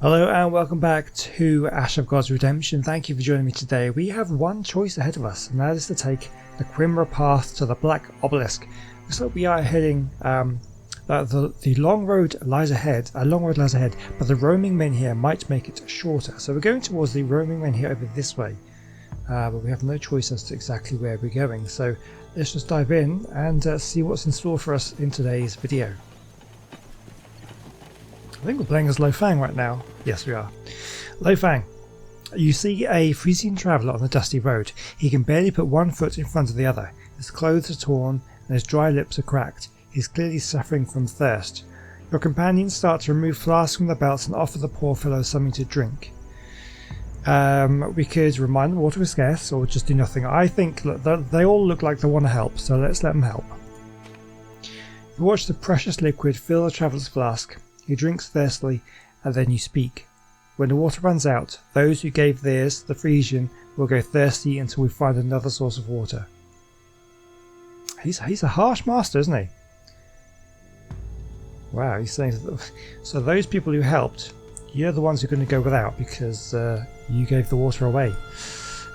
Hello and welcome back to Ash of God's Redemption. Thank you for joining me today. We have one choice ahead of us, and that is to take the Quimra path to the Black Obelisk. Looks like we are heading, the long road lies ahead, but the roaming men here might make it shorter. So we're going towards the roaming men here over this way, but we have no choice as to exactly where we're going. So let's just dive in and see what's in store for us in today's video. I think we're playing as Pheng right now. Yes, we are. Pheng. You see a Frisian traveller on the dusty road. He can barely put one foot in front of the other. His clothes are torn and his dry lips are cracked. He's clearly suffering from thirst. Your companions start to remove flasks from their belts and offer the poor fellow something to drink. We could remind them water is scarce or just do nothing. I think they all look like they want to help, so let's let them help. You watch the precious liquid fill the traveller's flask. He drinks thirstily, and then you speak. When the water runs out, those who gave theirs, the Frisian, will go thirsty until we find another source of water. He's a harsh master, isn't he? Wow, he's saying so. Those people who helped, you're the ones who are going to go without because you gave the water away.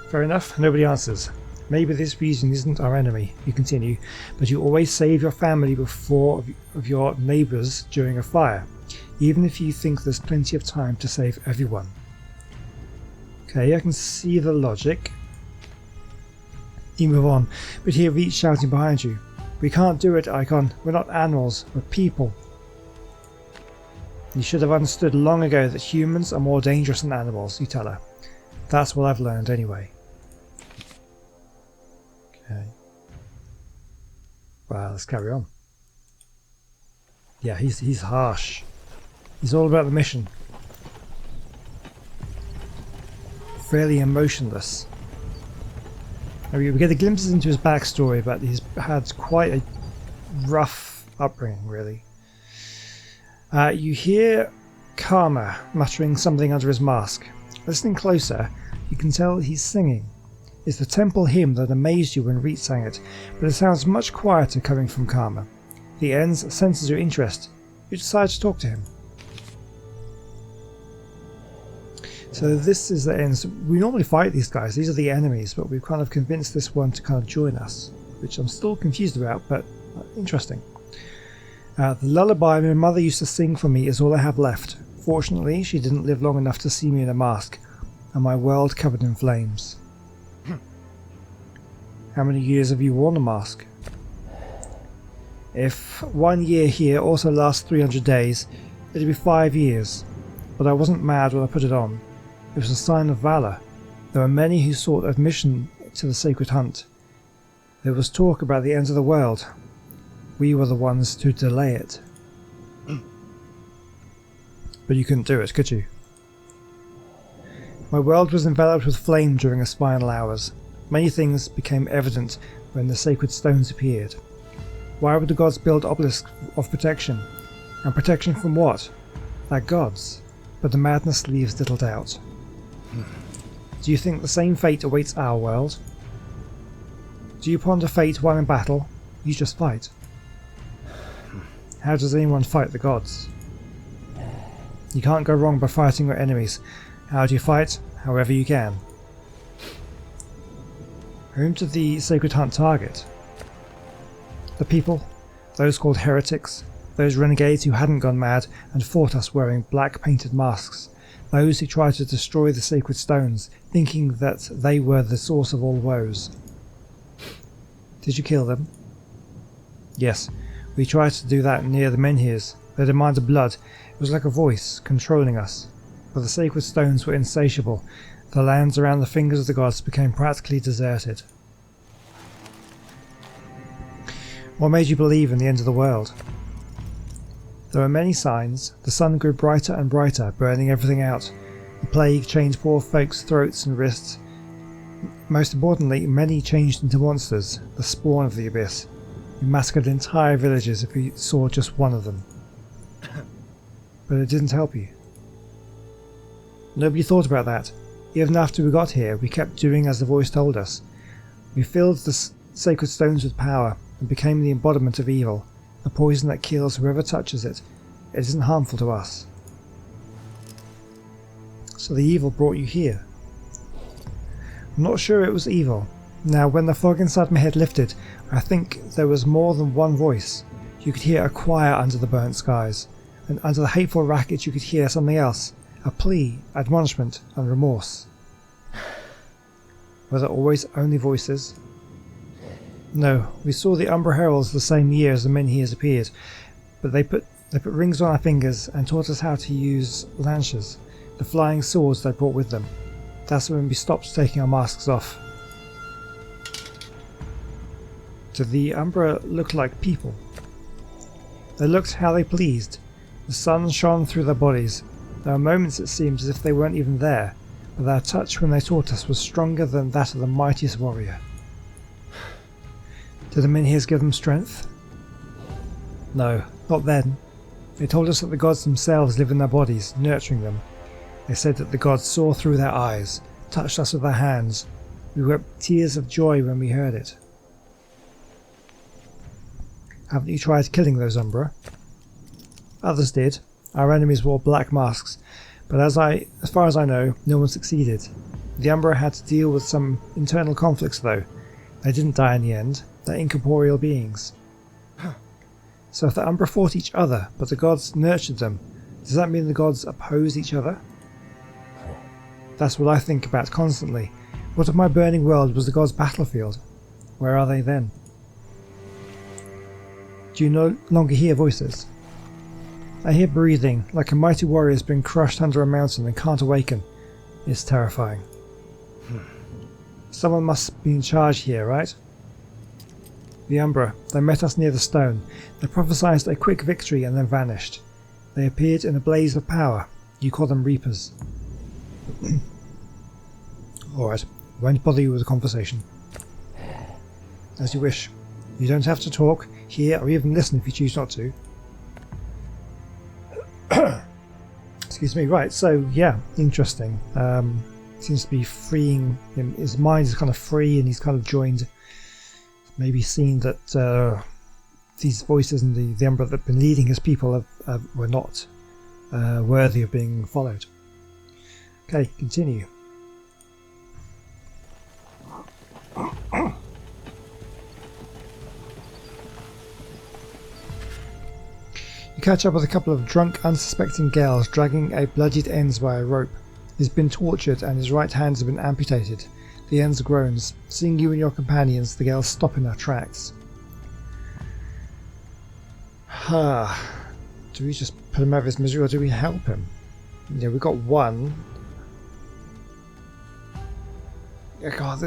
Fair enough. Nobody answers. Maybe this region isn't our enemy, you continue, but you always save your family before of your neighbours during a fire, even if you think there's plenty of time to save everyone. Okay, I can see the logic. You move on, but hear Reach shouting behind you. We can't do it, Icon. We're not animals, we're people. You should have understood long ago that humans are more dangerous than animals, you tell her. That's what I've learned anyway. Okay. Well, let's carry on. Yeah, he's harsh. He's all about the mission. Fairly emotionless. We get a glimpses into his backstory, but he's had quite a rough upbringing, really. You hear Karma muttering something under his mask. Listening closer, you can tell he's singing. It's the temple hymn that amazed you when Reet sang it, but it sounds much quieter coming from Karma. The ends senses your interest. You decide to talk to him. So this is the ends. We normally fight these guys, these are the enemies, but we've kind of convinced this one to kind of join us, which I'm still confused about, but interesting. The lullaby my mother used to sing for me is all I have left. Fortunately, she didn't live long enough to see me in a mask, and my world covered in flames. How many years have you worn a mask? If 1 year here also lasts 300 days, it'd be 5 years. But I wasn't mad when I put it on. It was a sign of valour. There were many who sought admission to the sacred hunt. There was talk about the end of the world. We were the ones to delay it. But you couldn't do it, could you? My world was enveloped with flame during its final hours. Many things became evident when the sacred stones appeared. Why would the gods build obelisks of protection? And protection from what? Their gods. But the madness leaves little doubt. Do you think the same fate awaits our world? Do you ponder fate won in battle? You just fight. How does anyone fight the gods? You can't go wrong by fighting your enemies. How do you fight? However you can. Whom did the sacred hunt target? The people, those called heretics, those renegades who hadn't gone mad and fought us wearing black painted masks, those who tried to destroy the sacred stones, thinking that they were the source of all woes. Did you kill them? Yes, we tried to do that near the menhirs. They demanded blood. It was like a voice controlling us. But the sacred stones were insatiable. The lands around the fingers of the gods became practically deserted. What made you believe in the end of the world? There were many signs. The sun grew brighter and brighter, burning everything out. The plague changed poor folks' throats and wrists. Most importantly, many changed into monsters, the spawn of the abyss. We massacred entire villages if we saw just one of them. But it didn't help you. Nobody thought about that. Even after we got here, we kept doing as the voice told us. We filled the sacred stones with power and became the embodiment of evil, a poison that kills whoever touches it. It isn't harmful to us. So the evil brought you here. I'm not sure it was evil. Now, when the fog inside my head lifted, I think there was more than one voice. You could hear a choir under the burnt skies, and under the hateful racket you could hear something else, a plea, admonishment, and remorse. Were there always only voices? No, we saw the Umbra Heralds the same year as the Menhirs appeared, but they put rings on our fingers and taught us how to use lancers, the flying swords they brought with them. That's when we stopped taking our masks off. Did the Umbra look like people? They looked how they pleased. The sun shone through their bodies. There were moments it seemed as if they weren't even there, but their touch when they taught us was stronger than that of the mightiest warrior. Did the Menhirs give them strength? No, not then. They told us that the gods themselves live in their bodies, nurturing them. They said that the gods saw through their eyes, touched us with their hands. We wept tears of joy when we heard it. Haven't you tried killing those Umbra? Others did. Our enemies wore black masks, but as far as I know, no one succeeded. The Umbra had to deal with some internal conflicts though. They didn't die in the end. They're incorporeal beings. So if the Umbra fought each other, but the gods nurtured them, does that mean the gods oppose each other? That's what I think about constantly. What if my burning world was the gods' battlefield? Where are they then? Do you no longer hear voices? I hear breathing, like a mighty warrior has been crushed under a mountain and can't awaken. It's terrifying. Someone must be in charge here, right? The Umbra, they met us near the stone. They prophesied a quick victory and then vanished. They appeared in a blaze of power. You call them Reapers. Alright, I won't bother you with a conversation. As you wish. You don't have to talk, hear, or even listen if you choose not to. Excuse me, right, so yeah, interesting. Seems to be freeing him. His mind is kind of free and he's kind of joined, maybe seen that these voices and the Umbra that have been leading his people were not worthy of being followed. Okay, continue. You catch up with a couple of drunk, unsuspecting girls dragging a bloodied ends by a rope. He's been tortured and his right hands have been amputated. The ends groans. Seeing you and your companions, the girls stop in their tracks. Do we just put him out of his misery or do we help him? Yeah, we got one. God,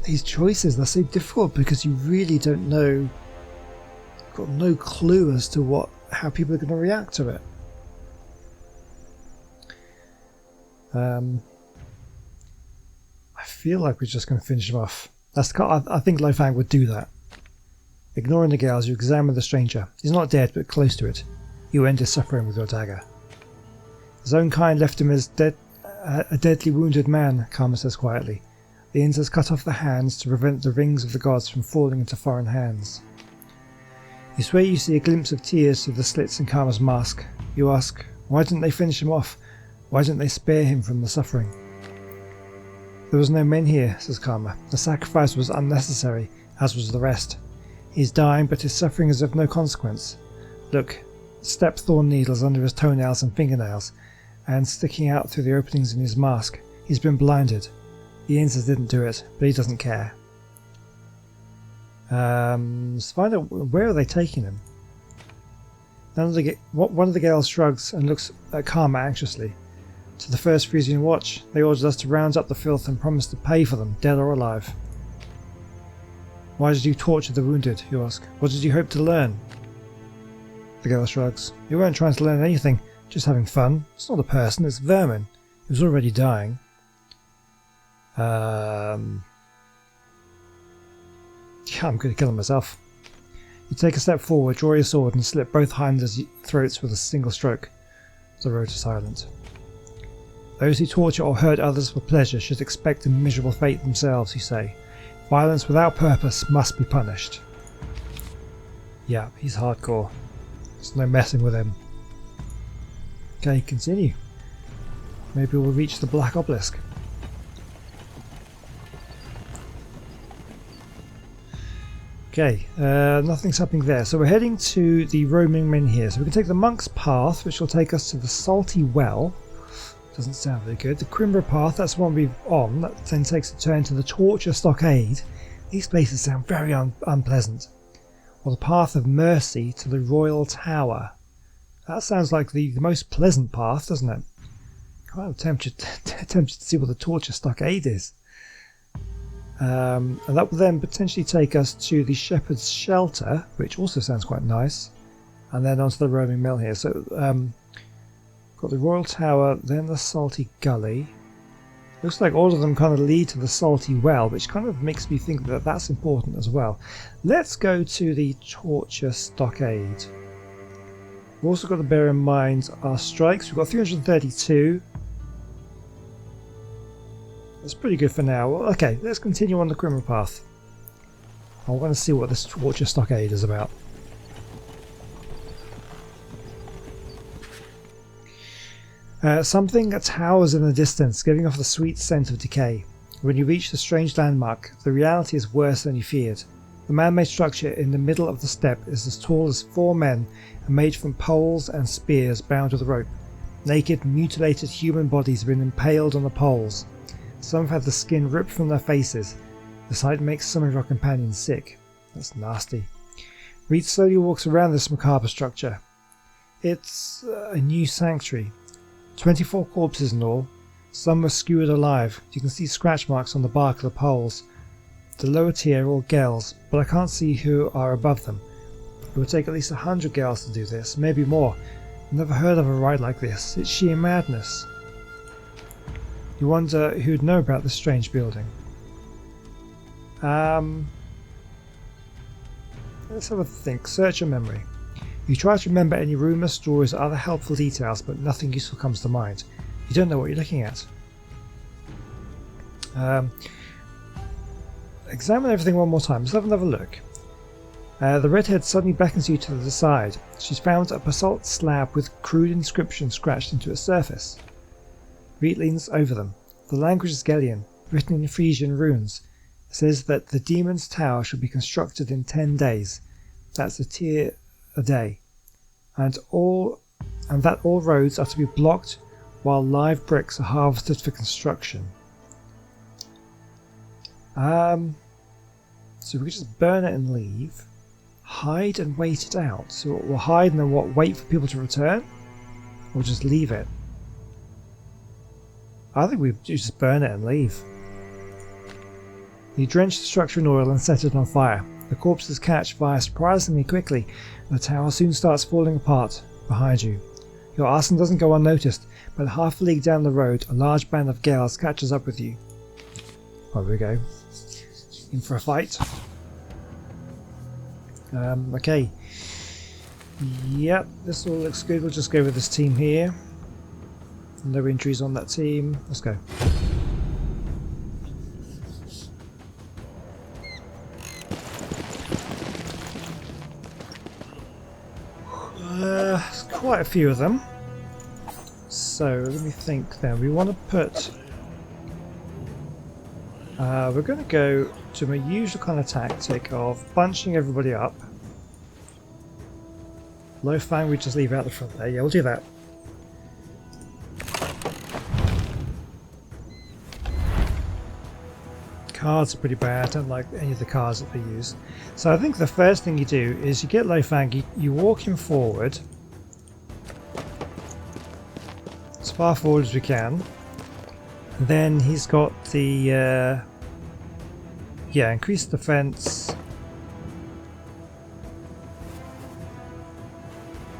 these choices, they're so difficult because you really don't know. You've got no clue as to how people are going to react to it. I feel like we're just going to finish him off. I think Lo Pheng would do that. Ignoring the girls, you examine the stranger. He's not dead, but close to it. You end his suffering with your dagger. His own kind left him as a deadly wounded man, Karma says quietly. The Inns has cut off the hands to prevent the rings of the gods from falling into foreign hands. You swear you see a glimpse of tears through the slits in Karma's mask. You ask, why didn't they finish him off? Why didn't they spare him from the suffering? There was no Menhir, says Karma. The sacrifice was unnecessary, as was the rest. He's dying, but his suffering is of no consequence. Look, step thorn needles under his toenails and fingernails, and sticking out through the openings in his mask. He's been blinded. The Inns didn't do it, but he doesn't care. Let's find out where are they taking him. One of the girls shrugs and looks at Karma anxiously. To the first Frisian watch, they ordered us to round up the filth and promise to pay for them, dead or alive. Why did you torture the wounded, you ask? What did you hope to learn? The girl shrugs. You weren't trying to learn anything, just having fun. It's not a person, it's vermin. He was already dying. Yeah, I'm going to kill him myself. You take a step forward, draw your sword and slit both hinders' throats with a single stroke. The road is silent. Those who torture or hurt others for pleasure should expect a miserable fate themselves, you say. Violence without purpose must be punished. Yeah, he's hardcore. There's no messing with him. Okay, continue. Maybe we'll reach the Black Obelisk. Okay, nothing's happening there. So we're heading to the roaming men here. So we can take the Monk's Path, which will take us to the Salty Well. Doesn't sound very good. The Crimber Path, that's the one we're on. That then takes a turn to the Torture Stockade. These places sound very unpleasant. Or the Path of Mercy to the Royal Tower. That sounds like the most pleasant path, doesn't it? I'm tempted to see what the Torture Stockade is. And that will then potentially take us to the Shepherd's Shelter, which also sounds quite nice. And then onto the roaming mill here. So, got the Royal Tower, then the Salty Gully. Looks like all of them kind of lead to the Salty Well, which kind of makes me think that that's important as well. Let's go to the Torture Stockade. We've also got to bear in mind our strikes. We've got 332. That's pretty good for now. Okay, let's continue on the criminal path. I want to see what this Torture Stockade is about. Something towers in the distance, giving off the sweet scent of decay. When you reach the strange landmark, the reality is worse than you feared. The man-made structure in the middle of the steppe is as tall as 4 men and made from poles and spears bound with rope. Naked, mutilated human bodies have been impaled on the poles. Some have had the skin ripped from their faces. The sight makes some of our companions sick. That's nasty. Reed slowly walks around this macabre structure. It's a new sanctuary. 24 corpses in all. Some were skewered alive. You can see scratch marks on the bark of the poles. The lower tier are all girls, but I can't see who are above them. It would take at least 100 girls to do this, maybe more. I've never heard of a ride like this. It's sheer madness. You wonder who'd know about this strange building. Let's have a think. Search your memory. You try to remember any rumours, stories or other helpful details, but nothing useful comes to mind. You don't know what you're looking at. Examine everything one more time. Let's have another look. The redhead suddenly beckons you to the side. She's found a basalt slab with crude inscriptions scratched into its surface. Reed leans over them. The language is Gellian, written in Frisian runes. It says that the demon's tower should be constructed in 10 days. That's a tier a day. And that all roads are to be blocked while live bricks are harvested for construction. So we can just burn it and leave. Hide and wait it out. So we'll hide and then what? Wait for people to return? Or just leave it? I think we just burn it and leave. You drench the structure in oil and set it on fire. The corpses catch fire surprisingly quickly, and the tower soon starts falling apart behind you. Your arson doesn't go unnoticed, but half a league down the road, a large band of girls catches up with you. Oh, here we go. In for a fight. Okay. Yep, this all looks good. We'll just go with this team here. No injuries on that team. Let's go. Quite a few of them. So let me think then. We want to put... we're going to go to my usual kind of tactic of bunching everybody up. Low Pheng we just leave out the front there. Yeah, we'll do that. Cards are pretty bad. I don't like any of the cards that they use. So I think the first thing you do is you get Low Pheng, you walk him forward. As far forward as we can. Then he's got the increased defense.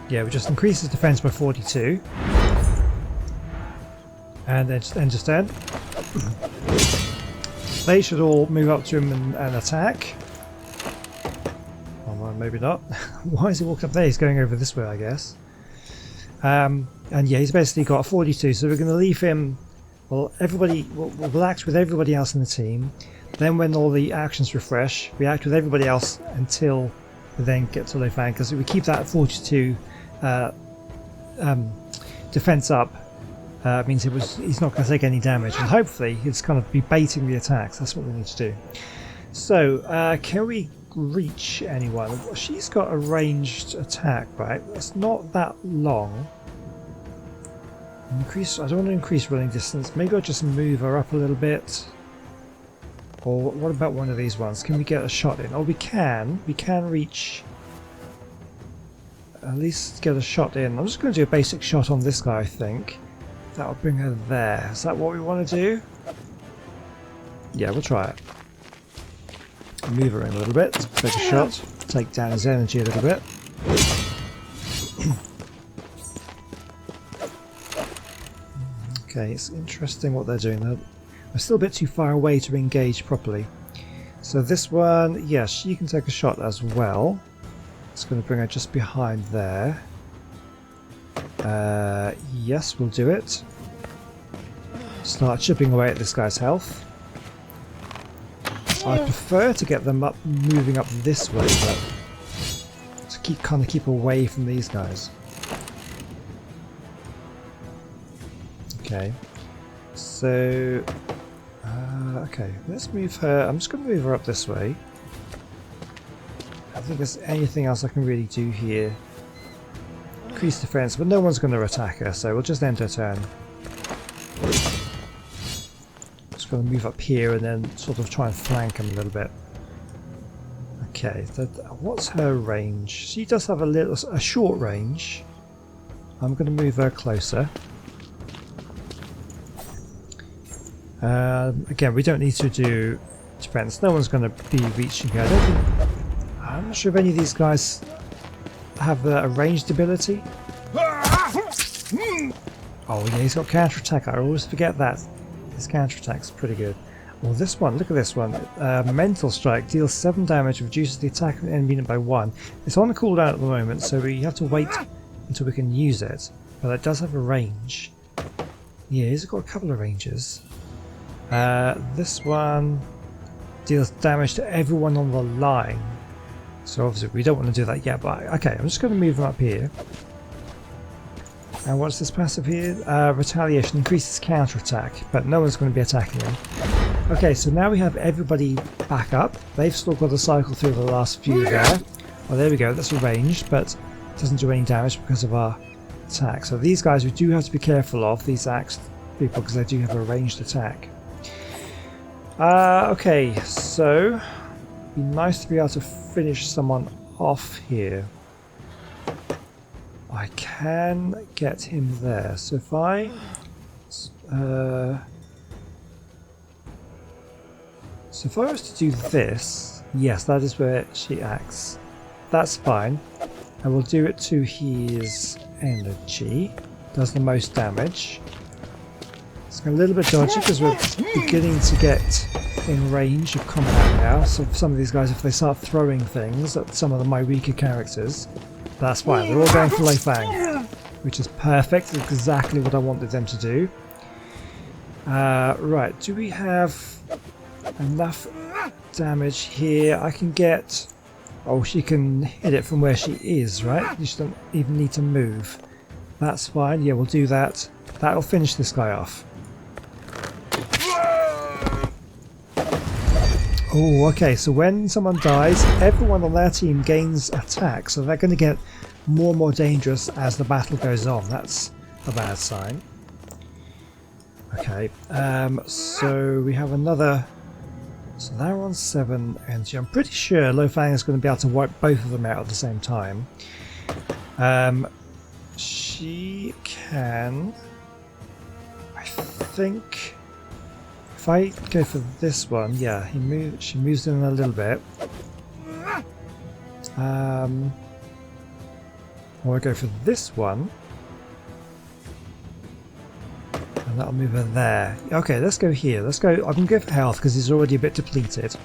Yeah, we just increase his defense by 42. And then just end. They should all move up to him and attack. Oh, well, maybe not. Why has he walked up there? He's going over this way, I guess. And yeah, he's basically got 42, so we're going to leave him. Well, we'll act with everybody else in the team. Then when all the actions refresh, we act with everybody else until we then get to Low Pheng, because we keep that 42 defense up. means he's not going to take any damage, and hopefully he's kind of be baiting the attacks. That's what we need to do. So, can we reach anyone? She's got a ranged attack, right? It's not that long. Increase. I don't want to increase running distance. Maybe I'll just move her up a little bit. Or what about one of these ones? Can we get a shot in? Oh, we can. We can reach. At least get a shot in. I'm just going to do a basic shot on this guy, I think. That'll bring her there. Is that what we want to do? Yeah, we'll try it. Move her in a little bit. Take a shot. Take down his energy a little bit. Okay, it's interesting what they're doing. They're still a bit too far away to engage properly. So this one, yes, she can take a shot as well. It's going to bring her just behind there. Yes, we'll do it. Start chipping away at this guy's health. I prefer to get them up, moving up this way, but to keep away from these guys. Okay, so okay, let's move her. I'm just going to move her up this way. I don't think there's anything else I can really do here. Increase defense, but no one's going to attack her, so we'll just end her turn. Just going to move up here and then sort of try and flank him a little bit. Okay, what's her range? She does have a short range. I'm going to move her closer. Again, we don't need to do defense. No one's going to be reaching here. I'm not sure if any of these guys have a ranged ability. Oh yeah, he's got counter-attack. I always forget that. His counter-attack's pretty good. Well, this one, look at this one. Mental Strike deals 7 damage, reduces the attack of an enemy unit by 1. It's on the cooldown at the moment, so we have to wait until we can use it. But it does have a range. Yeah, he's got a couple of ranges. This one deals damage to everyone on the line. So obviously we don't want to do that yet, but okay, I'm just going to move them up here. And what's this passive here? Retaliation increases counterattack, but no one's going to be attacking him. Okay, so now we have everybody back up. They've still got to cycle through the last few there. Well, there we go, that's arranged, but it doesn't do any damage because of our attack. So these guys we do have to be careful of, these axe people, because they do have a ranged attack. Okay, so it'd be nice to be able to finish someone off here. I can get him there. So if I was to do this, yes, that is where she acts. That's fine. I will do it to his energy. Does the most damage. It's a little bit dodgy because we're beginning to get in range of combat now. So some of these guys, if they start throwing things at some of my weaker characters, that's fine. They're all going for Pheng, which is perfect. Exactly what I wanted them to do. Right, do we have enough damage here? I can get... Oh, she can hit it from where she is, right? You just don't even need to move. That's fine. Yeah, we'll do that. That'll finish this guy off. Oh, okay, so when someone dies, everyone on their team gains attack, so they're going to get more and more dangerous as the battle goes on. That's a bad sign. Okay, so we have another... So they're on 7 energy. I'm pretty sure Pheng is going to be able to wipe both of them out at the same time. She can... I think... If I go for this one, yeah, she moves in a little bit. Or I go for this one. And that'll move her there. Okay, let's go here. Let's go. I can go for health because he's already a bit depleted.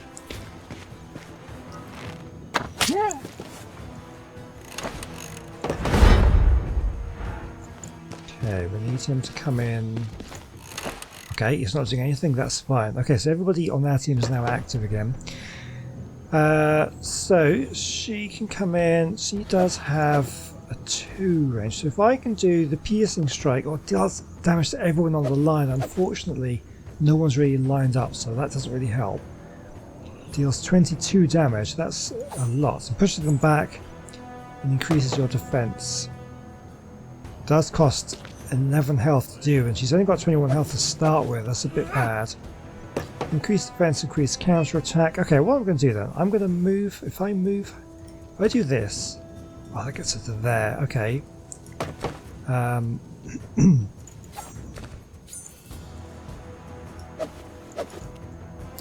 Okay, we need him to come in. Okay, he's not doing anything, that's fine. Okay, so everybody on our team is now active again. So she can come in. She does have a 2 range. So if I can do the piercing strike, or does damage to everyone on the line, unfortunately no one's really lined up, so that doesn't really help. Deals 22 damage, that's a lot. And pushes them back and increases your defense. Does cost 11 health to do, and she's only got 21 health to start with. That's a bit bad. Increase defense, increase counter attack. Okay, what I'm going to do then? I'm going to move. If I do this, oh, that gets it to there. Okay.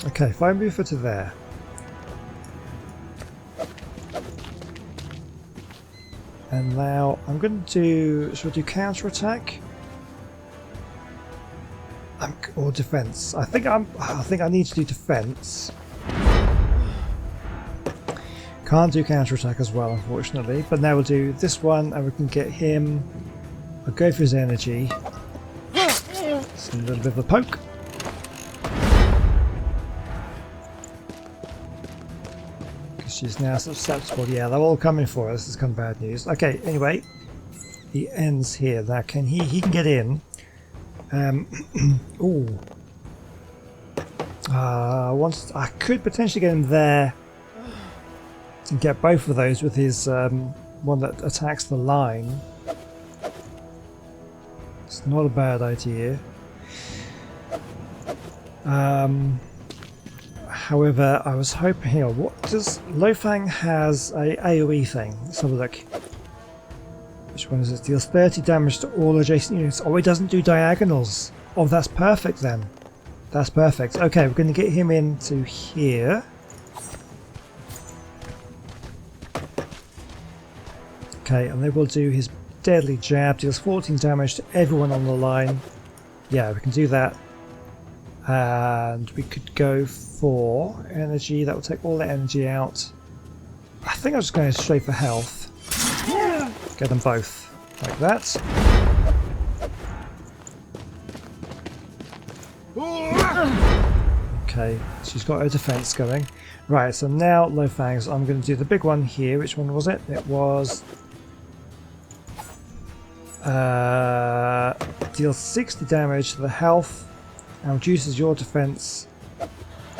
Okay, if I move her to there. And now I'm going to do. Should I do counter attack? Or defense? I think I need to do defense. Can't do counter attack as well, unfortunately. But now we'll do this one, and we can get him. I'll go for his energy. It's a little bit of a poke. She's now susceptible. Yeah, they're all coming for us. This is kind of bad news. Okay, anyway, he ends here. Now, can he can get in. Ooh. I could potentially get him there and get both of those with his one that attacks the line. It's not a bad idea. However, I was hoping here. What does Pheng has a AoE thing? Let's have a look. Which one is it? Deals 30 damage to all adjacent units. Oh, it doesn't do diagonals. Oh, that's perfect then. That's perfect. Okay, we're going to get him into here. Okay, and then we'll do his deadly jab. Deals 14 damage to everyone on the line. Yeah, we can do that. And we could go for energy. That will take all the energy out. I think I'm just going straight for health. Get them both like that. Okay, she's got her defense going. Right, so now Pheng's. I'm going to do the big one here. Which one was it? It was deals 60 damage to the health and reduces your defense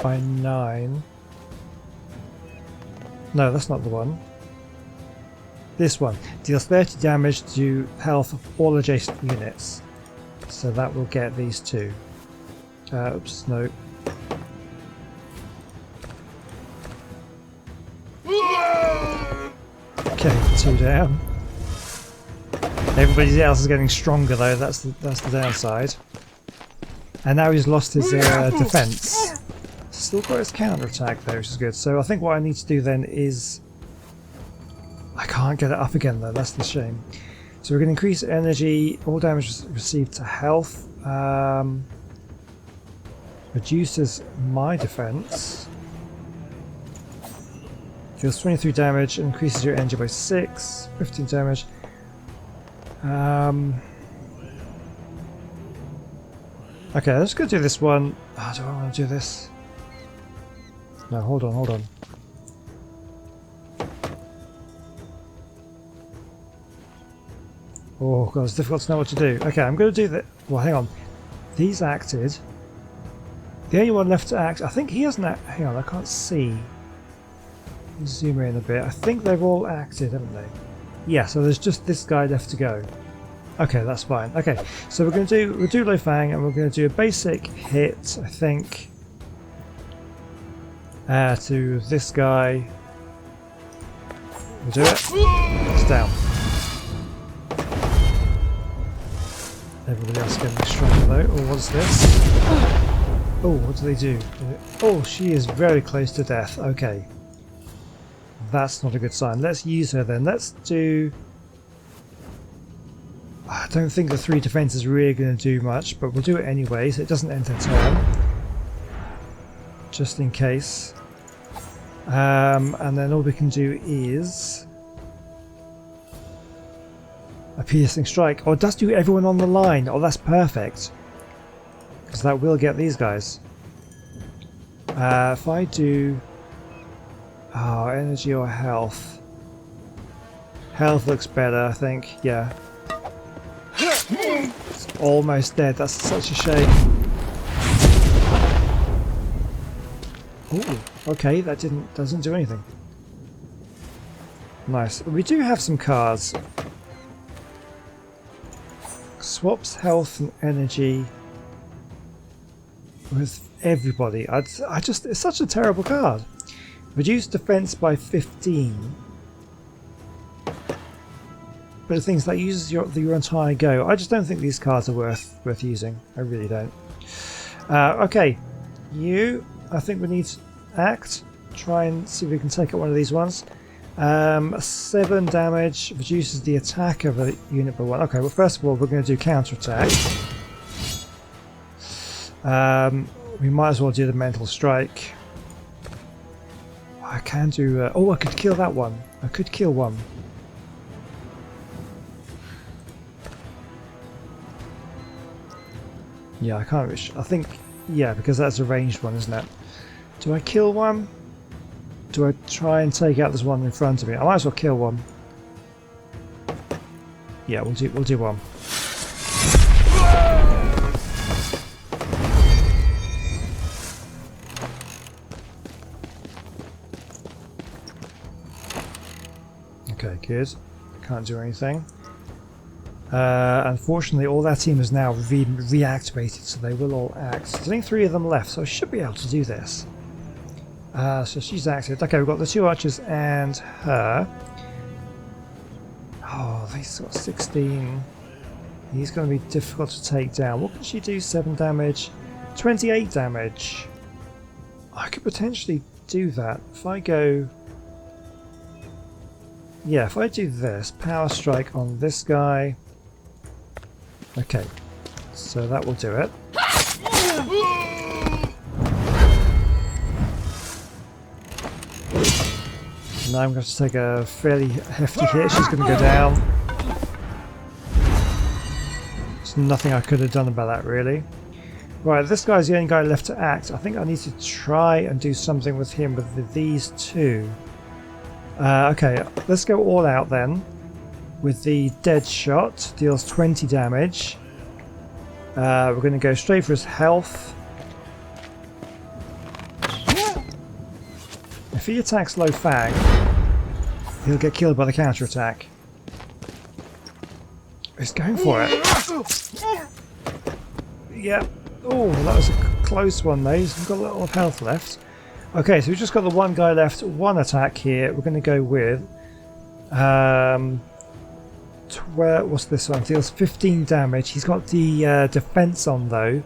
by 9. No, that's not the one. This one deals 30 damage to health of all adjacent units. So that will get these two. Oops, no. Okay, 2 down. Everybody else is getting stronger though. That's the downside. And now he's lost his defense. Still got his counter attack though, which is good. So I think what I need to do then is. I can't get it up again though, that's the shame. So we're going to increase energy, all damage received to health. Reduces my defense. Deals 23 damage, increases your energy by 6. 15 damage. Okay, let's go do this one. Oh, do I want to do this? No, hold on. Oh god, it's difficult to know what to do. Okay, I'm going to do that. Well, hang on. These acted. The only one left to act, I think he hasn't. Hang on, I can't see. Zoom in a bit. I think they've all acted, haven't they? Yeah, so there's just this guy left to go. Okay, that's fine. Okay, so we'll do Pheng, and we're going to do a basic hit, I think, to this guy. We'll do it. It's down. Everybody else is getting stronger though. Oh, what's this? Oh, what do they do? Oh, she is very close to death. Okay. That's not a good sign. Let's use her then. Let's do... I don't think the 3 defense is really going to do much, but we'll do it anyway so it doesn't end her turn. Just in case. And then all we can do is... a piercing strike. Oh, it does do everyone on the line. Oh, that's perfect. Because that will get these guys. If I do... oh, energy or health. Health looks better, I think. Yeah. It's almost dead. That's such a shame. Ooh, okay, that doesn't do anything. Nice. We do have some cards. Swaps health and energy with everybody. I just, it's such a terrible card. Reduce defense by 15. But the things that uses your entire go. I just don't think these cards are worth using. I really don't. Okay, I think we need to act. Try and see if we can take out one of these ones. 7 damage, reduces the attack of a unit by 1. Okay, well first of all we're going to do counter attack. We might as well do the mental strike. I can do. Oh, I could kill that one. I could kill one. Yeah, I can't reach. I think, yeah, because that's a ranged one, isn't it? Do I kill one? Do I try and take out this one in front of me? I might as well kill one. Yeah, we'll do one. Okay, good. Can't do anything. Unfortunately, all that team is now reactivated, so they will all act. There's only 3 of them left, so I should be able to do this. So she's active. Okay, we've got the 2 archers and her. Oh, he's got 16. He's going to be difficult to take down. What can she do? 7 damage. 28 damage. I could potentially do that. If I go... Yeah, if I do this, power strike on this guy. Okay, so that will do it. Now I'm going to take a fairly hefty hit. She's going to go down. There's nothing I could have done about that, really. Right, this guy's the only guy left to act. I think I need to try and do something with him with these 2. Okay, let's go all out then. With the dead shot, deals 20 damage. We're going to go straight for his health. If he attacks Lo Pheng, he'll get killed by the counter attack. He's going for it. Yeah. Oh, that was a close one though. He's got a little health left. Okay, so we've just got the one guy left. 1 attack here. We're going to go with... what's this one? Deals 15 damage. He's got the defense on though,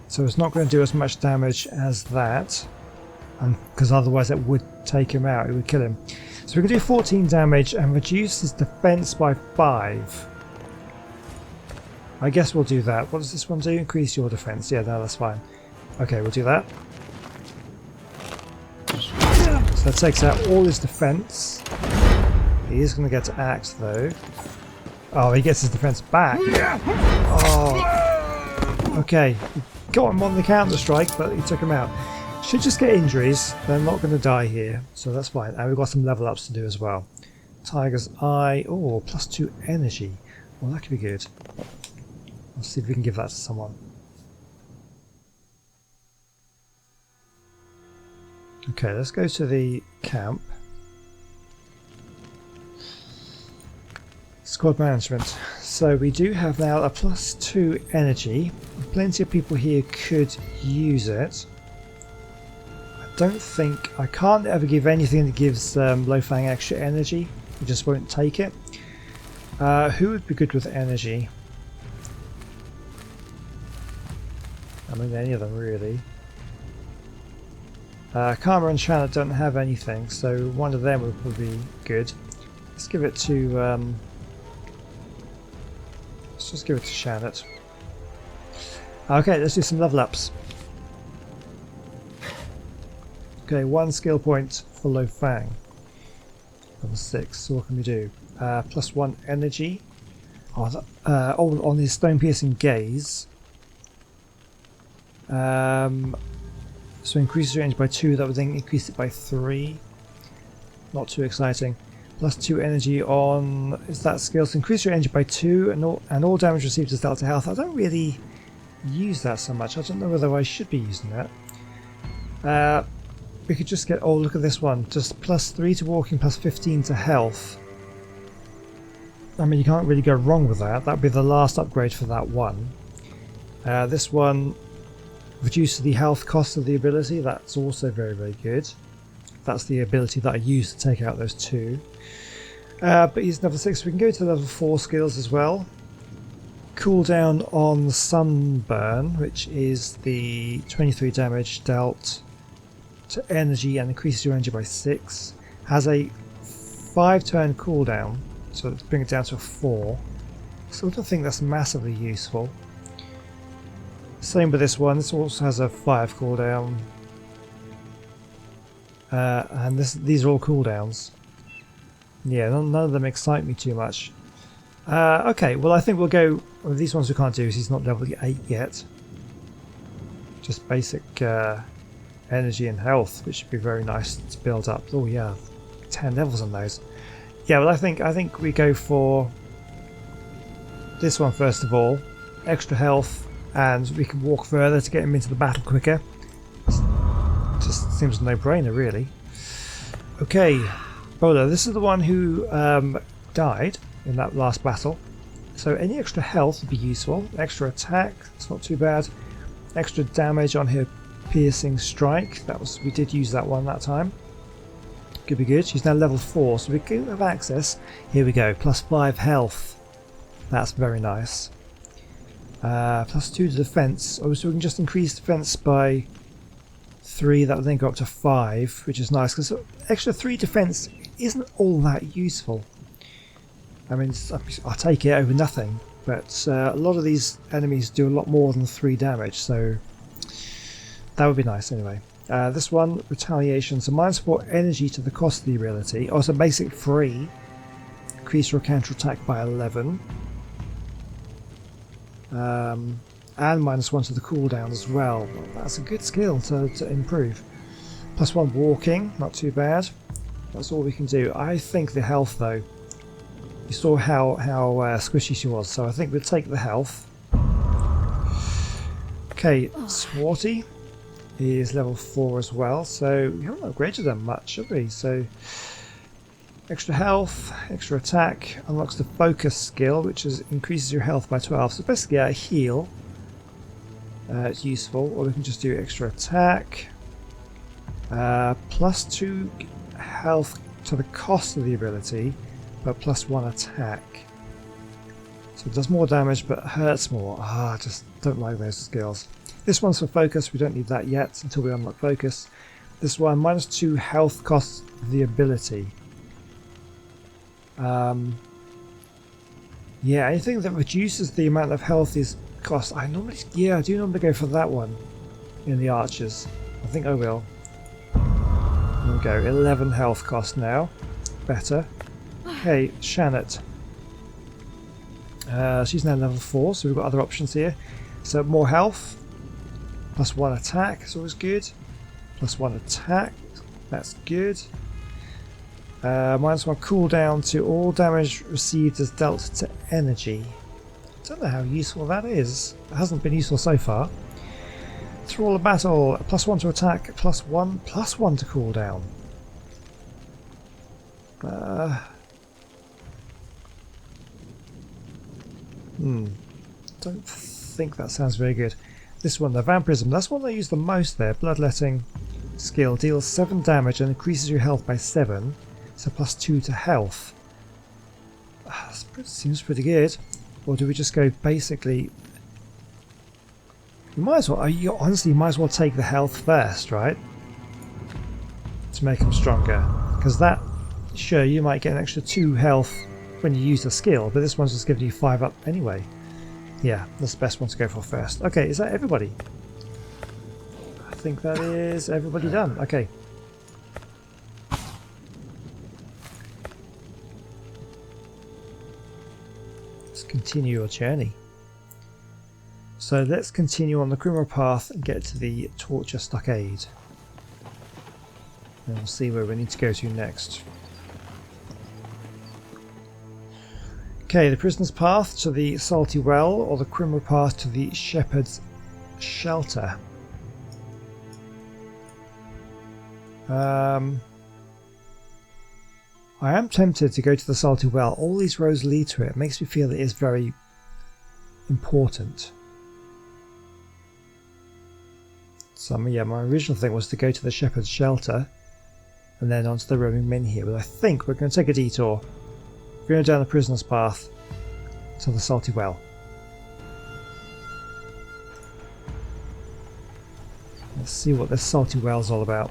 so it's not going to do as much damage as that, because otherwise that would take him out. It would kill him. So we can do 14 damage and reduce his defense by 5. I guess we'll do that. What does this one do? Increase your defense. Yeah, no, that's fine. Okay, we'll do that. So that takes out all his defense. He is going to get to act though. Oh, he gets his defense back. Oh. Okay. He got him on the counter strike, but he took him out. Should just get injuries. They're not going to die here, so that's fine. And we've got some level ups to do as well. Tiger's Eye. Oh, +2 energy. Well, that could be good. Let's see if we can give that to someone. Okay, let's go to the camp. Squad management. So we do have now a +2 energy. Plenty of people here could use it. I can't ever give anything that gives Lo Pheng extra energy. We just won't take it. Who would be good with energy? I mean, any of them really. Karma and Shannon don't have anything, so one of them would be good. Let's give it to. Let's just give it to Shannon. Okay, let's do some level ups. Okay, 1 skill point for Lo Pheng. Level 6. So what can we do? +1 energy. On his stone piercing gaze. So increases range by 2. That would then increase it by 3. Not too exciting. +2 energy on, is that skills? Increase your energy by 2 and all damage received is dealt to health. I don't really use that so much. I don't know whether I should be using that. We could just get, oh look at this one, just +3 to walking, +15 to health. I mean, you can't really go wrong with that. That'd be the last upgrade for that one. This one reduces the health cost of the ability. That's also very, very good. That's the ability that I use to take out those two. But he's level 6. We can go to level 4 skills as well. Cooldown on Sunburn, which is the 23 damage dealt to energy and increases your energy by 6. Has a 5-turn cooldown, so let's bring it down to a 4. So I don't think that's massively useful. Same with this one. This also has a 5 cooldown. And these are all cooldowns. Yeah, none of them excite me too much. Okay, well I think we'll go... Well, these ones we can't do because he's not level 8 yet. Just basic energy and health, which should be very nice to build up. Oh yeah, 10 levels on those. Yeah, well I think we go for this one first of all. Extra health, and we can walk further to get him into the battle quicker. Just seems a no-brainer really. Okay, Bolo, this is the one who died in that last battle. So any extra health would be useful. Extra attack, it's not too bad. Extra damage on her piercing strike. We did use that one that time. Could be good. She's now level 4, so we do have access. Here we go, +5 health. That's very nice. +2 to defense. Oh, so we can just increase defense by 3. That would then go up to 5, which is nice because extra 3 defense isn't all that useful. I mean, I'll take it over nothing, but a lot of these enemies do a lot more than 3 damage, so that would be nice anyway. This one, retaliation, so -4 energy to the cost of the ability. Also basic free. Increase your counter attack by 11. And -1 to the cooldown as well. That's a good skill to improve. +1 walking, not too bad. That's all we can do. I think the health though. You saw how squishy she was, so I think we'll take the health. Okay, Swarty is level 4 as well, so we haven't upgraded them much, have we? So extra health, extra attack, unlocks the focus skill, which increases your health by 12. So basically a heal. It's useful, or we can just do extra attack. +2 health to the cost of the ability, but +1 attack. So it does more damage but hurts more. I just don't like those skills. This one's for focus, we don't need that yet until we unlock focus. This one, -2 health cost of the ability. Yeah, anything that reduces the amount of health is cost. I do normally go for that one in the archers. I think I will. There we go, 11 health cost now. Better. Okay, Shannon. She's now level 4, so we've got other options here. So more health, +1 attack is always good. +1 attack, that's good. -1 cooldown to all damage received is dealt to energy. I don't know how useful that is. It hasn't been useful so far. Through all the battle, +1 to attack, +1 to cooldown. Don't think that sounds very good. This one, the Vampirism, that's one I use the most there. Bloodletting skill deals 7 damage and increases your health by 7, so +2 to health. Seems pretty good. Or do we just go basically? You might as well. Honestly, you might as well take the health first, right? To make them stronger, because that, sure, you might get an extra 2 health when you use the skill, but this one's just giving you 5 up anyway. Yeah, that's the best one to go for first. Okay, is that everybody? I think that is everybody done. Okay. Let's continue our journey. So let's continue on the criminal path and get to the torture stockade. And we'll see where we need to go to next. Okay, the prisoner's path to the salty well, or the criminal path to the shepherd's shelter. I am tempted to go to the salty well. All these roads lead to it. It makes me feel it is very important. So yeah, my original thing was to go to the shepherd's shelter and then onto the roaming men here, but I think we're going to take a detour. We're going down the prisoner's path to the salty well. Let's see what this salty well is all about.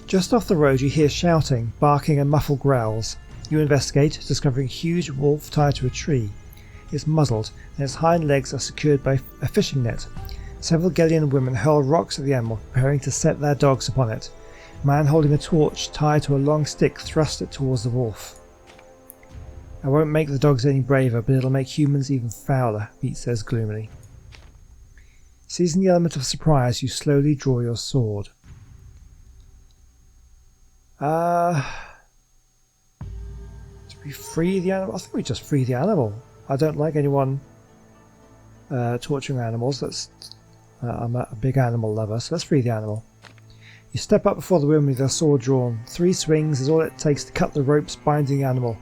Just off the road you hear shouting, barking and muffled growls. You investigate, discovering a huge wolf tied to a tree. It's muzzled and its hind legs are secured by a fishing net. Several Gellian women hurl rocks at the animal, preparing to set their dogs upon it. A man holding a torch tied to a long stick thrusts it towards the wolf. I won't make the dogs any braver, but it'll make humans even fouler, Pete says gloomily. Seizing the element of surprise, you slowly draw your sword. Do we free the animal? I think we just free the animal. I don't like anyone torturing animals. I'm a big animal lover, so let's free the animal. You step up before the women with your sword drawn. 3 swings is all it takes to cut the ropes binding the animal.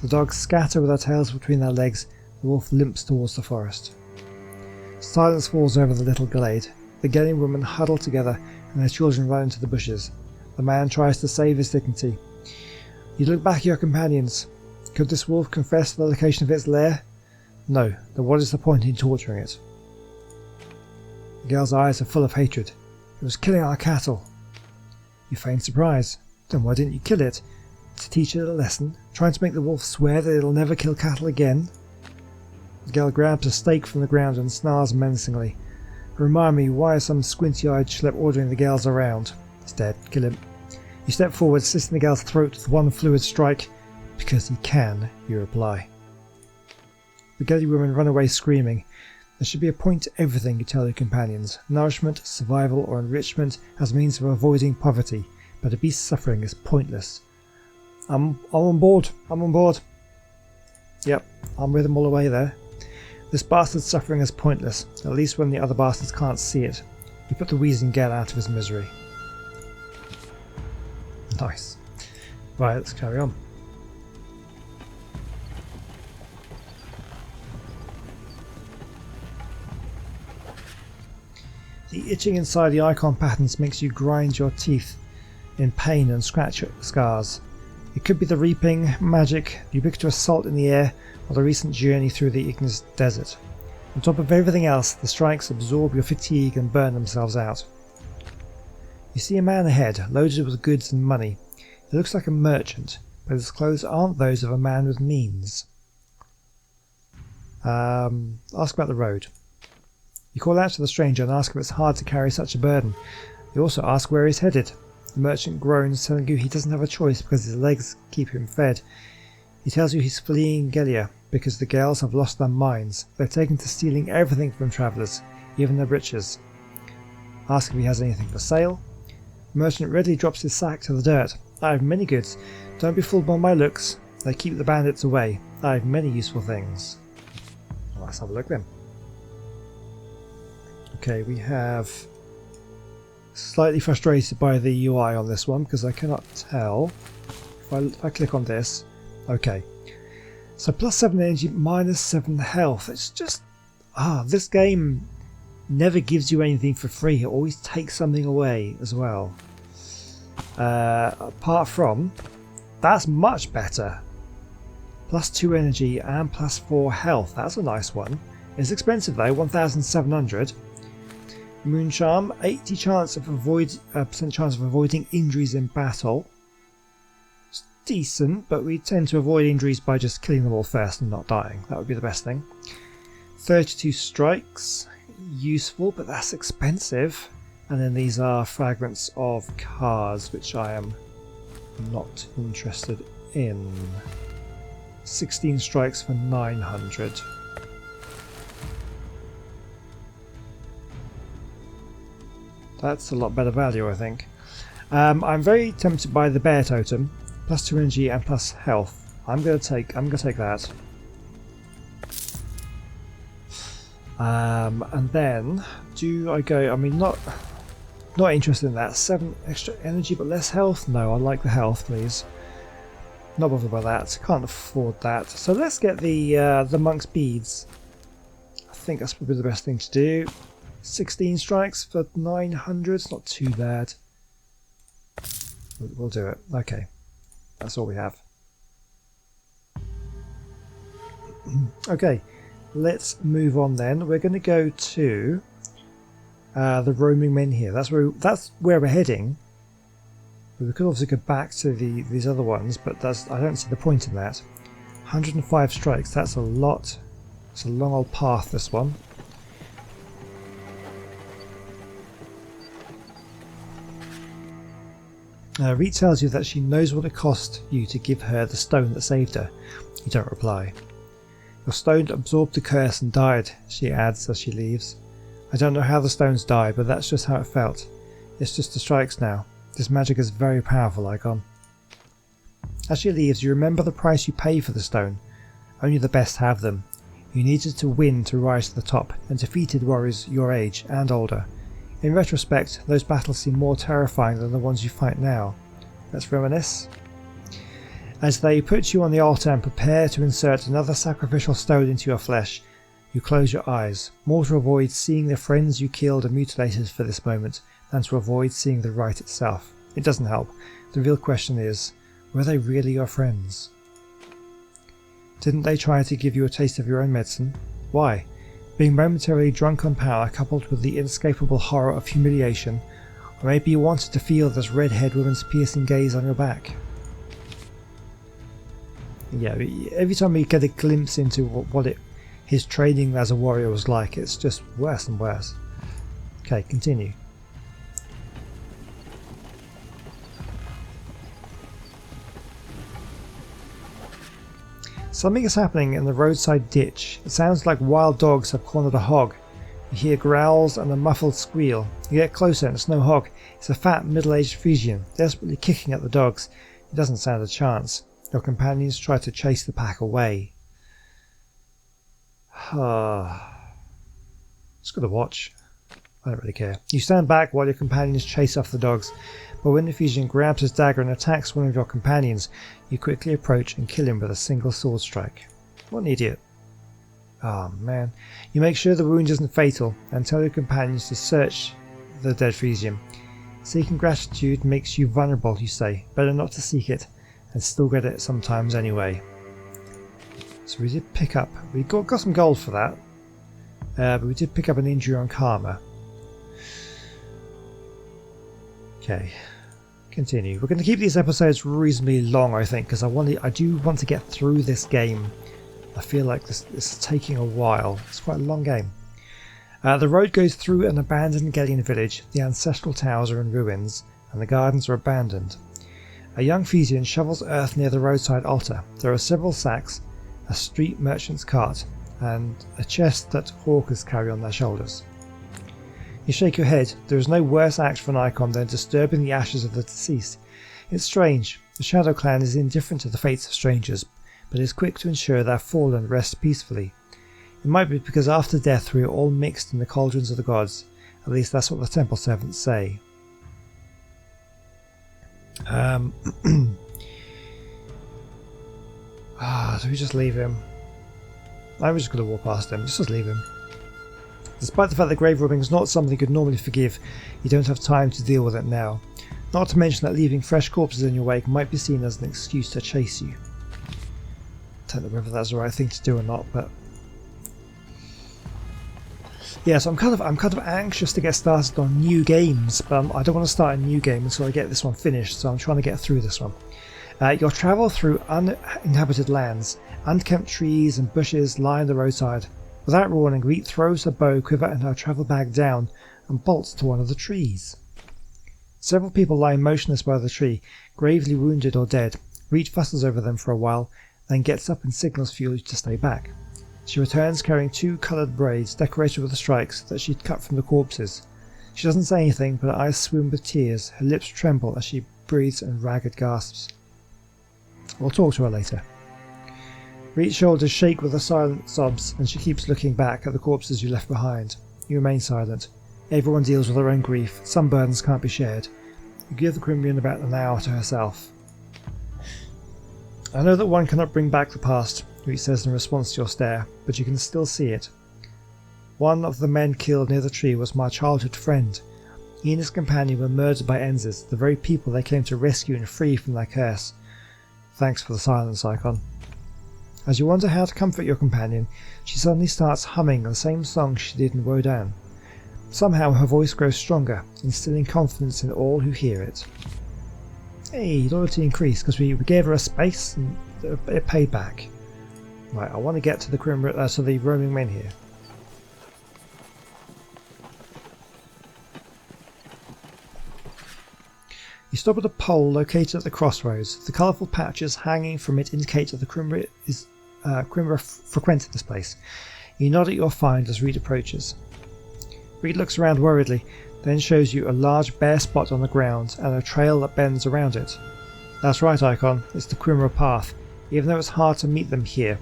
The dogs scatter with their tails between their legs. The wolf limps towards the forest. Silence falls over the little glade. The Gellian women huddle together and their children run into the bushes. The man tries to save his dignity. You look back at your companions. Could this wolf confess the location of its lair? No, then what is the point in torturing it? The girl's eyes are full of hatred. It was killing our cattle. You feign surprise. Then why didn't you kill it? To teach it a lesson? Trying to make the wolf swear that it'll never kill cattle again? The girl grabs a stake from the ground and snarls menacingly. Remind me, why is some squinty-eyed schlep ordering the girls around? He's dead. Kill him. You step forward, slitting the girl's throat with one fluid strike. Because he can, you reply. The Gellian women run away screaming. There should be a point to everything you tell your companions. Nourishment, survival, or enrichment as means of avoiding poverty, but a beast's suffering is pointless. I'm on board. I'm on board. Yep, I'm with them all the way there. This bastard's suffering is pointless, at least when the other bastards can't see it. You put the wheezing Gel out of his misery. Nice. Right, let's carry on. The itching inside the icon patterns makes you grind your teeth in pain and scratch scars. It could be the reaping, magic, the ubiquitous salt in the air, or the recent journey through the igneous desert. On top of everything else, the strikes absorb your fatigue and burn themselves out. You see a man ahead, loaded with goods and money. He looks like a merchant, but his clothes aren't those of a man with means. Ask about the road. You call out to the stranger and ask if it's hard to carry such a burden. You also ask where he's headed. The merchant groans, telling you he doesn't have a choice because his legs keep him fed. He tells you he's fleeing Gelia because the girls have lost their minds. They're taken to stealing everything from travellers, even their breeches. Ask if he has anything for sale. The merchant readily drops his sack to the dirt. I have many goods. Don't be fooled by my looks. They keep the bandits away. I have many useful things. Well, let's have a look then. Okay, we have slightly frustrated by the UI on this one because I cannot tell. If I click on this, okay. So plus 7 energy, minus 7 health. It's just this game never gives you anything for free. It always takes something away as well. Apart from that's much better. Plus 2 energy and plus 4 health. That's a nice one. It's expensive though, 1,700. Moon Charm, 80% chance of avoiding injuries in battle. It's decent, but we tend to avoid injuries by just killing them all first and not dying. That would be the best thing. 32 strikes, useful, but that's expensive. And then these are fragments of cards, which I am not interested in. 16 strikes for 900. That's a lot better value, I think. I'm very tempted by the bear totem. Plus 2 energy and plus health. I'm gonna take that. And then do I go? I mean, not interested in that. 7 extra energy but less health. No, I like the health, please. Not bothered by that. Can't afford that. So let's get the monk's beads. I think that's probably the best thing to do. 16 strikes for 900. It's not too bad. We'll do it. Okay, that's all we have. Okay, let's move on then. We're going to go to the roaming men here. That's where we're heading. We could obviously go back to these other ones, but I don't see the point in that. 105 strikes. That's a lot. It's a long old path, this one. Reed tells you that she knows what it cost you to give her the stone that saved her. You don't reply. Your stone absorbed the curse and died, she adds as she leaves. I don't know how the stones died, but that's just how it felt. It's just the strikes now. This magic is very powerful, Icon. As she leaves, you remember the price you pay for the stone. Only the best have them. You needed to win to rise to the top, and defeated warriors your age and older. In retrospect, those battles seem more terrifying than the ones you fight now. Let's reminisce. As they put you on the altar and prepare to insert another sacrificial stone into your flesh, you close your eyes, more to avoid seeing the friends you killed and mutilated for this moment than to avoid seeing the rite itself. It doesn't help. The real question is, were they really your friends? Didn't they try to give you a taste of your own medicine? Why? Being momentarily drunk on power coupled with the inescapable horror of humiliation, or maybe you wanted to feel this red-haired woman's piercing gaze on your back. Yeah, every time we get a glimpse into what his training as a warrior was like, it's just worse and worse. Okay, continue. Something is happening in the roadside ditch. It sounds like wild dogs have cornered a hog. You hear growls and a muffled squeal. You get closer and it's no hog. It's a fat, middle-aged Frisian, desperately kicking at the dogs. It doesn't stand a chance. Your companions try to chase the pack away. Just gotta watch. I don't really care. You stand back while your companions chase off the dogs, but when the Frisian grabs his dagger and attacks one of your companions, you quickly approach and kill him with a single sword strike. What an idiot. Oh man. You make sure the wound isn't fatal and tell your companions to search the dead Frisian. Seeking gratitude makes you vulnerable, you say. Better not to seek it, and still get it sometimes anyway. So we did pick up, we got some gold for that, but we did pick up an injury on Karma. Okay, continue. We're going to keep these episodes reasonably long, I think, because I do want to get through this game. I feel like this is taking a while. It's quite a long game. The road goes through an abandoned Gellian village. The ancestral towers are in ruins, and the gardens are abandoned. A young Frisian shovels earth near the roadside altar. There are several sacks, a street merchant's cart, and a chest that hawkers carry on their shoulders. You shake your head. There is no worse act for an icon than disturbing the ashes of the deceased. It's strange. The Shadow Clan is indifferent to the fates of strangers, but is quick to ensure their fallen rest peacefully. It might be because after death we are all mixed in the cauldrons of the gods. At least that's what the temple servants say. Do we just leave him? I'm just going to walk past him. Just leave him. Despite the fact that grave robbing is not something you could normally forgive, you don't have time to deal with it now. Not to mention that leaving fresh corpses in your wake might be seen as an excuse to chase you. Don't know whether that's the right thing to do or not, but yeah. So I'm kind of anxious to get started on new games, but I don't want to start a new game until I get this one finished. So I'm trying to get through this one. You'll travel through uninhabited lands. Unkempt trees and bushes line the roadside. Without warning, Reet throws her bow, quiver and her travel bag down and bolts to one of the trees. Several people lie motionless by the tree, gravely wounded or dead. Reet fusses over them for a while, then gets up and signals for you to stay back. She returns carrying 2 coloured braids decorated with the strikes that she'd cut from the corpses. She doesn't say anything, but her eyes swim with tears. Her lips tremble as she breathes in ragged gasps. We'll talk to her later. Reed's shoulders shake with the silent sobs, and she keeps looking back at the corpses you left behind. You remain silent. Everyone deals with their own grief. Some burdens can't be shared. You give the Crimbrian about an hour to herself. I know that one cannot bring back the past, Reed says in response to your stare, but you can still see it. One of the men killed near the tree was my childhood friend. He and his companion were murdered by Enzes, the very people they came to rescue and free from their curse. Thanks for the silence, Icon. As you wonder how to comfort your companion, she suddenly starts humming the same song she did in Wodan. Somehow her voice grows stronger, instilling confidence in all who hear it. Hey, loyalty increased because we gave her a space and it paid back. Right, I want to get to the roaming men here. You stop at a pole located at the crossroads. The colourful patches hanging from it indicate that the Crimbra frequented this place. You nod at your find as Reed approaches. Reed looks around worriedly, then shows you a large bare spot on the ground and a trail that bends around it. That's right, Icon, it's the Crimbra path. Even though it's hard to meet them here,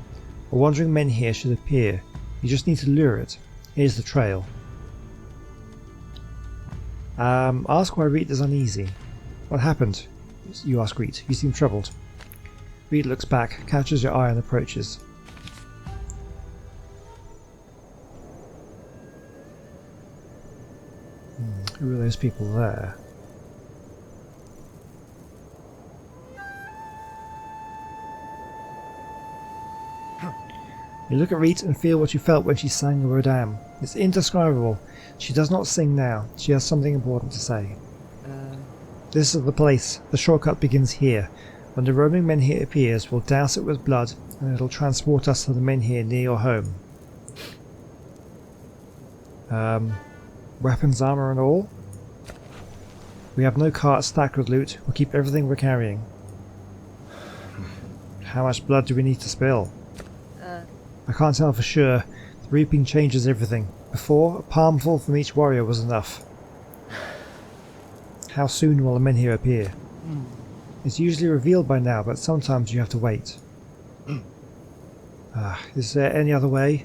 a wandering men here should appear. You just need to lure it. Here's the trail. Ask why Reed is uneasy. What happened? You ask Reed. You seem troubled. Reed looks back, catches your eye and approaches. Who are those people there? You look at Reed and feel what you felt when she sang Rodam. It's indescribable. She does not sing now. She has something important to say. This is the place. The shortcut begins here. When the roaming menhir appears, we'll douse it with blood, and it'll transport us to the menhir near your home. Weapons, armour and all? We have no cart stacked with loot. We'll keep everything we're carrying. How much blood do we need to spill? I can't tell for sure. The reaping changes everything. Before, a palmful from each warrior was enough. How soon will the menhir appear? It's usually revealed by now, but sometimes you have to wait. Is there any other way?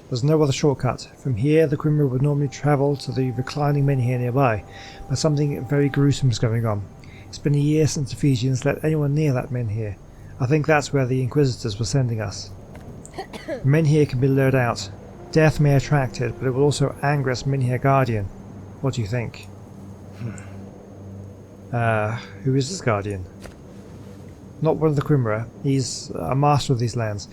There's no other shortcut. From here, the Crimbra would normally travel to the reclining menhir nearby, but something very gruesome is going on. It's been a year since the Ephesians let anyone near that menhir. I think that's where the Inquisitors were sending us. Menhir can be lured out. Death may attract it, but it will also anger its menhir guardian. What do you think? Who is this guardian? Not one of the Crimbra. He's a master of these lands.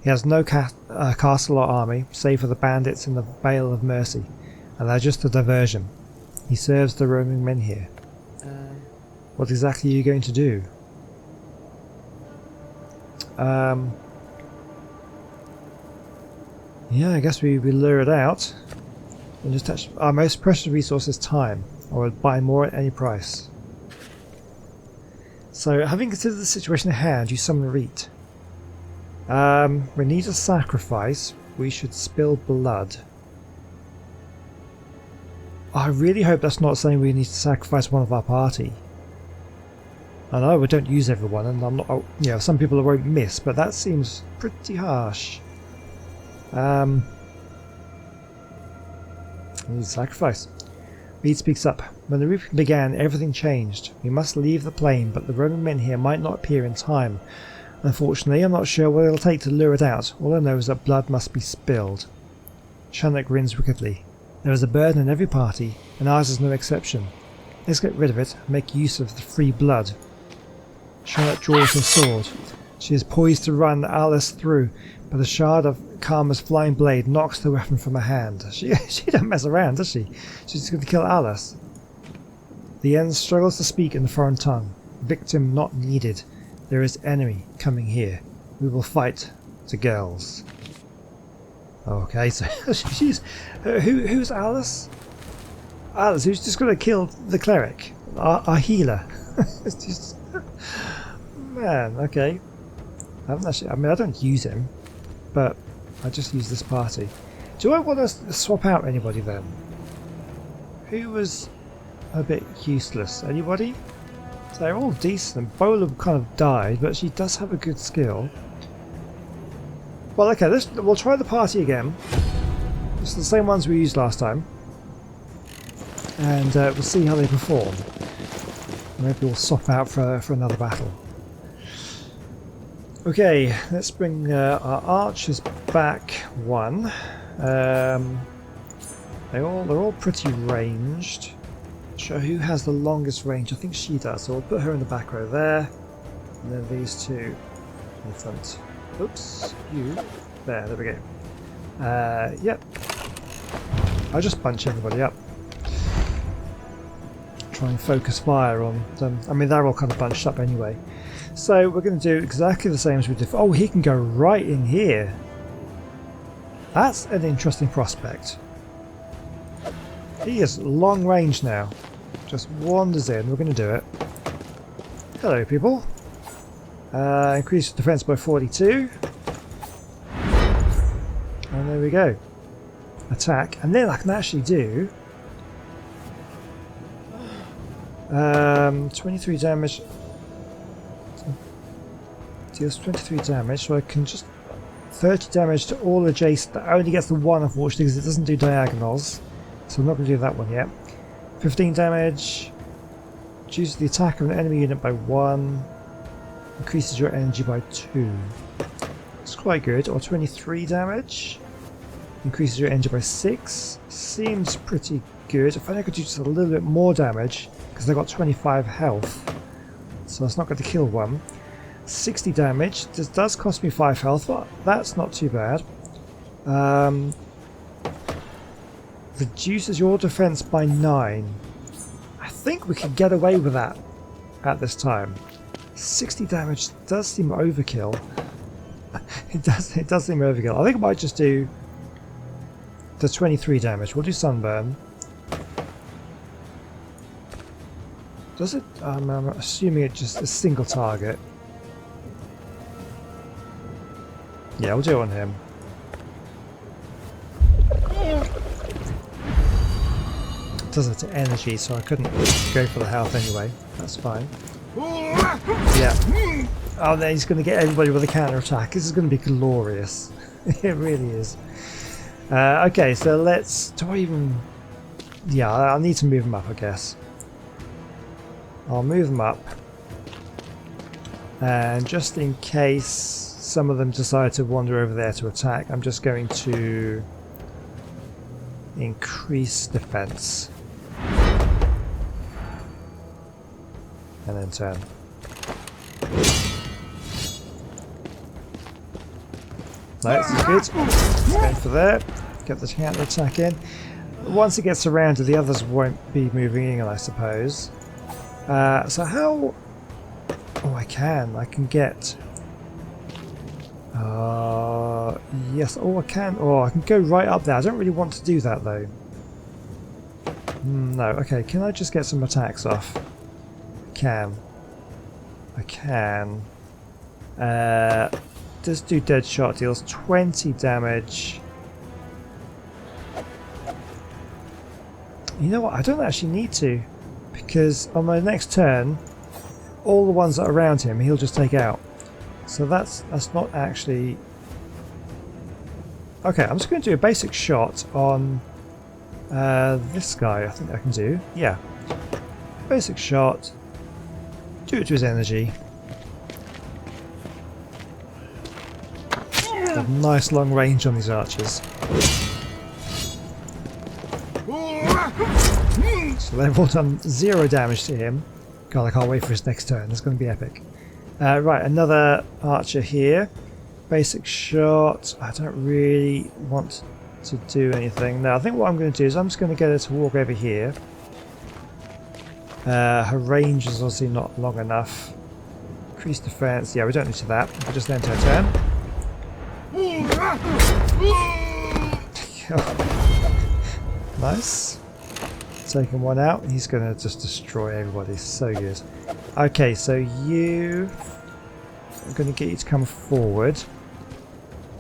He has no castle or army, save for the bandits in the Vale of Mercy, and they're just a diversion. He serves the roaming menhir. What exactly are you going to do? Yeah, I guess we lure it out. And just touch. Our most precious resource is time. I would buy more at any price. So, having considered the situation at hand, you summon Reed. We need a sacrifice. We should spill blood. I really hope that's not saying we need to sacrifice one of our party. I know we don't use everyone, and I'm not. You know, some people won't miss, but that seems pretty harsh. We need a sacrifice. Reed speaks up. When the reaping began, everything changed. We must leave the plain, but the Roman menhir might not appear in time. Unfortunately, I'm not sure what it'll take to lure it out. All I know is that blood must be spilled. Shannon grins wickedly. There is a burden in every party, and ours is no exception. Let's get rid of it and make use of the free blood. Charlotte draws her sword. She is poised to run Alice through, but a shard of Karma's flying blade knocks the weapon from her hand. She don't mess around, does she? She's just going to kill Alice. The Ends struggles to speak in the foreign tongue. Victim not needed. There is enemy coming here. We will fight the girls. Okay, so she's who's Alice? Alice, who's just going to kill the cleric, our healer. It's just man. Okay, I don't use him, but I just use this party. Do I want to swap out anybody then? Who was a bit useless? Anybody? So they're all decent. Bola kind of died, but she does have a good skill. Well, okay, we'll try the party again. It's the same ones we used last time. And we'll see how they perform. Maybe we'll swap out for another battle. Okay, let's bring our archers back one. They're all pretty ranged. Show who has the longest range. I think she does. So we'll put her in the back row there, and then these two in the front. Oops, you there. There we go. Yep. I'll just bunch everybody up. Try and focus fire on them. I mean, they're all kind of bunched up anyway. So we're going to do exactly the same as we did. Oh, he can go right in here. That's an interesting prospect. He is long range now. Just wanders in. We're going to do it. Hello, people. Increase defense by 42. And there we go. Attack. And then I can actually do 23 damage. Deals 23 damage, so I can just 30 damage to all adjacent. That only gets the one, unfortunately, because it doesn't do diagonals. So I'm not going to do that one yet. 15 damage. Reduces the attack of an enemy unit by 1. Increases your energy by 2. It's quite good. Or 23 damage. Increases your energy by 6. Seems pretty good. If I could do just a little bit more damage, because they've got 25 health. So that's not going to kill one. 60 damage. This does cost me 5 health, but that's not too bad. Reduces your defense by 9. I think we can get away with that at this time. 60 damage does seem overkill. It does seem overkill. I think I might just do the 23 damage. We'll do sunburn. Does it? I'm assuming it's just a single target. Yeah, we'll do it on him. It does it to energy, so I couldn't go for the health anyway. That's fine. Yeah. Oh, then he's going to get everybody with a counter attack. This is going to be glorious. It really is. Okay, so let's. Do I even? Yeah, I'll need to move them up, I guess. I'll move them up, and just in case some of them decide to wander over there to attack, I'm just going to increase defense and then turn. No, this is good. Going for there. Get the counter attack in. Once it gets surrounded, the others won't be moving in, I suppose. So how? Oh, I can get. Yes. Oh, I can. Oh, I can go right up there. I don't really want to do that though. No. Okay. Can I just get some attacks off? I can. Just do dead shot. Deals 20 damage. You know what? I don't actually need to, because on my next turn, all the ones that are around him, he'll just take out. So that's not actually. Okay, I'm just going to do a basic shot on this guy. I think I can do. Yeah, basic shot. Do it to his energy. Have nice long range on these archers. So they've all done 0 damage to him. God, I can't wait for his next turn. It's going to be epic. Right, another archer here. Basic shot. I don't really want to do anything. No, I think what I'm going to do is I'm just going to get her to walk over here. Her range is obviously not long enough. Increase defense. Yeah, we don't need to that. We'll just end her turn. Nice. Taking one out. He's going to just destroy everybody. So good. Okay, so I'm going to get you to come forward.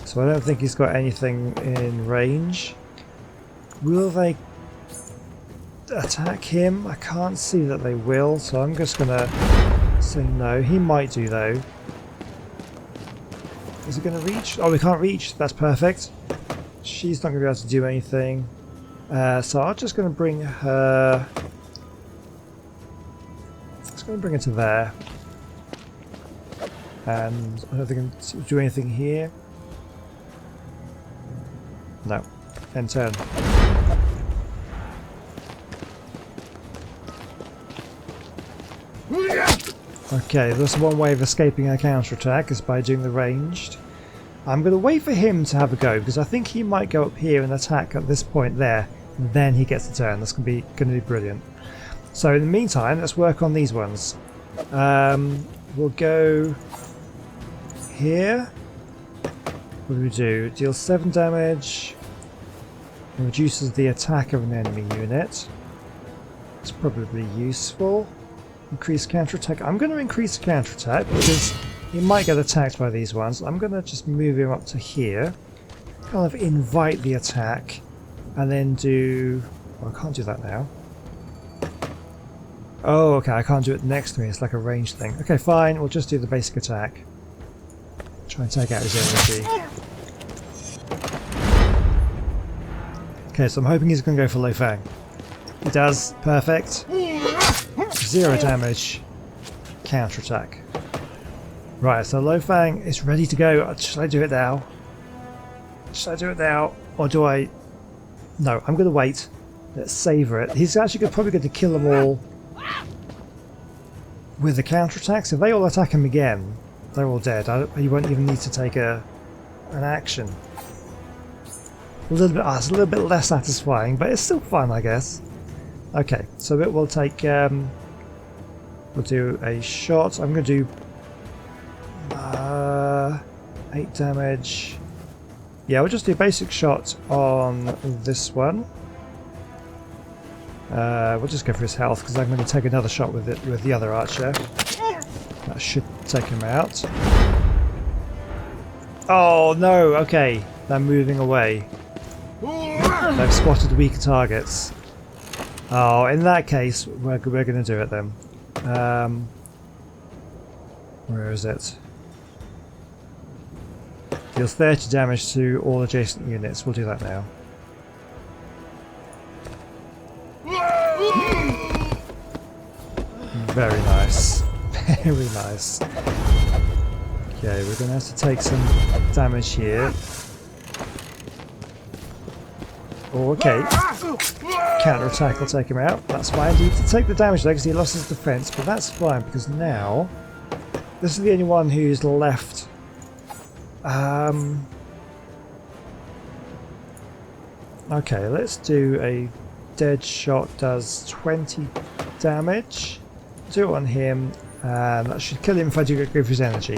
So I don't think he's got anything in range. Will they? attack him? I can't see that they will, so I'm just going to say no. He might do, though. Is it going to reach? Oh, we can't reach. That's perfect. She's not going to be able to do anything. So I'm just going to bring her... Just going to bring her to there. And I don't think I can do anything here. No. End turn. Okay, there's one way of escaping a counterattack is by doing the ranged. I'm going to wait for him to have a go because I think he might go up here and attack at this point there, and then he gets the turn. That's going to be brilliant. So in the meantime, let's work on these ones. We'll go here. What do we do? Deals 7 damage. It reduces the attack of an enemy unit. It's probably useful. Increase counterattack. I'm going to increase the counterattack because he might get attacked by these ones. I'm going to just move him up to here. Kind of invite the attack. And then do... Well, I can't do that now. Oh, okay. I can't do it next to me. It's like a ranged thing. Okay, fine. We'll just do the basic attack. Try and take out his energy. Okay, so I'm hoping he's going to go for Lo Pheng. He does. Perfect. 0 damage. Counterattack. Right, so Lo Pheng is ready to go. Should I do it now? Should I do it now? Or do I... No, I'm going to wait. Let's savour it. He's actually probably going to kill them all with the counterattacks. If they all attack him again, they're all dead. He won't even need to take an action. It's a little bit less satisfying, but it's still fun, I guess. Okay, so it will take... we'll do a shot. I'm going to do 8 damage. Yeah, we'll just do a basic shot on this one. We'll just go for his health because I'm going to take another shot with it with the other archer. That should take him out. Oh no! Okay, they're moving away. They've spotted weaker targets. Oh, in that case, we're going to do it then. Where is it? Deals 30 damage to all adjacent units. We'll do that now. Very nice. Very nice. Okay, we're going to have to take some damage here. Oh, okay. Counter-attack will take him out. That's fine. You have to take the damage though because he lost his defense, but that's fine because now this is the only one who's left. Okay, let's do a dead shot. Does 20 damage. Do it on him, and that should kill him if I do get rid of his energy.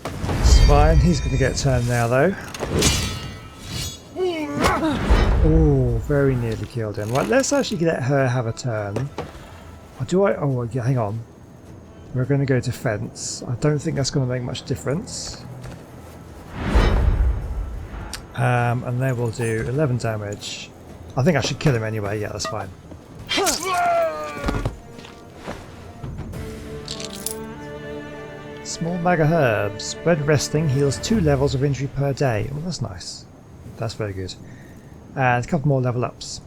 It's fine. He's going to get turned now, though. Oh, very nearly killed him. Right, let's actually let her have a turn. Or do I? Oh, yeah, hang on. We're going to go defense. I don't think that's going to make much difference. And then we'll do 11 damage. I think I should kill him anyway. Yeah, that's fine. Small bag of herbs. Red resting heals 2 levels of injury per day. Oh, that's nice. That's very good. And a couple more level ups.